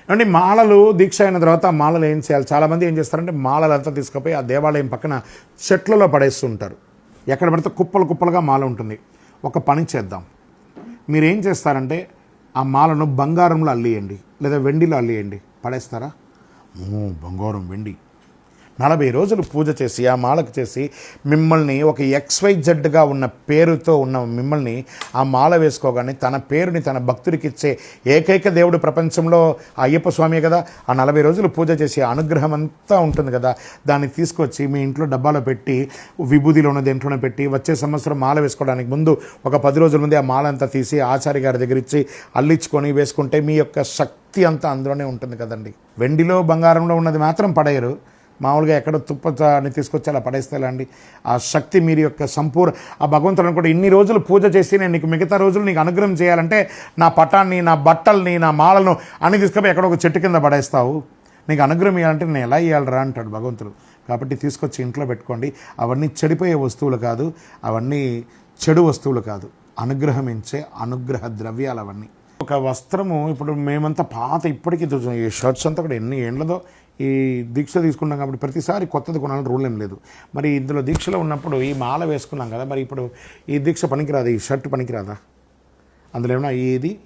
ఏమంటే మాలలు దీక్ష అయిన తర్వాత ఆ మాలలు ఏం చేయాలి? చాలామంది ఏం చేస్తారంటే మాలలంతా తీసుకుపోయి ఆ దేవాలయం పక్కన చెట్లలో పడేస్తుంటారు. ఎక్కడ పడితే కుప్పలు కుప్పలుగా మాల ఉంటుంది. ఒక పని చేద్దాం, మీరేం చేస్తారంటే ఆ మాలను బంగారంలో అల్లియండి, లేదా వెండిలో అల్లియండి. పడేస్తారా? బంగారం వెండి 40 రోజులు పూజ చేసి ఆ మాలకు చేసి మిమ్మల్ని ఒక XYZగా ఉన్న పేరుతో ఉన్న మిమ్మల్ని ఆ మాల వేసుకోగానే తన పేరుని తన భక్తుడికి ఇచ్చే ఏకైక దేవుడు ప్రపంచంలో అయ్యప్ప స్వామి కదా. ఆ 40 రోజులు పూజ చేసి అనుగ్రహం అంతా ఉంటుంది కదా, దాన్ని తీసుకొచ్చి మీ ఇంట్లో డబ్బాలో పెట్టి విభూదిలోనో దేంట్లోనే పెట్టి వచ్చే సంవత్సరం మాల వేసుకోవడానికి ముందు ఒక 10 రోజుల ముందే ఆ మాల అంతా తీసి ఆచార్య గారి దగ్గర ఇచ్చి అల్లించుకొని వేసుకుంటే మీ యొక్క శక్తి అంతా అందులోనే ఉంటుంది కదండి. వెండిలో బంగారంలో ఉన్నది మాత్రం పడేయరు. మామూలుగా ఎక్కడ తుప్పని తీసుకొచ్చి అలా పడేస్తేలాండి. ఆ శక్తి మీరు యొక్క ఆ భగవంతుడు కూడా ఇన్ని రోజులు పూజ చేసి నేను నీకు మిగతా రోజులు నీకు అనుగ్రహం చేయాలంటే నా పటాన్ని, నా బట్టల్ని, నా మాలను అన్ని తీసుకుపోయి ఎక్కడో ఒక చెట్టు కింద పడేస్తావు, నీకు అనుగ్రహం ఇవ్వాలంటే నేను ఎలా ఇవ్వాలరా అంటాడు భగవంతుడు. కాబట్టి తీసుకొచ్చి ఇంట్లో పెట్టుకోండి. అవన్నీ చెడిపోయే వస్తువులు కాదు, అవన్నీ చెడు వస్తువులు కాదు, అనుగ్రహం ఇచ్చే అనుగ్రహ ద్రవ్యాలు అవన్నీ. ఒక వస్త్రము ఇప్పుడు మేమంతా పాత ఇప్పటికీ ఈ షర్ట్స్ అంతా కూడా ఎన్ని ఏండ్లదో ఈ దీక్ష తీసుకున్నాం కాబట్టి ప్రతిసారి కొత్తది కొనాలని రూల్ ఏం లేదు. మరి ఇందులో దీక్షలో ఉన్నప్పుడు ఈ మాల వేసుకున్నాం కదా, మరి ఇప్పుడు ఈ దీక్ష పనికిరాదు, ఈ షర్ట్ పనికిరాదా? అందులో ఏమన్నా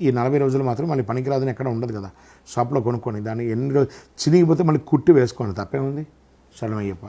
ఈ 40 రోజులు మాత్రం మళ్ళీ పనికిరాదని ఎక్కడ ఉండదు కదా. షాప్లో కొనుక్కొని దాన్ని ఎన్ని రోజులు చినిగిపోతే మళ్ళీ కుట్టి వేసుకోండి, తప్పేముంది. శరణమయ్యప్ప.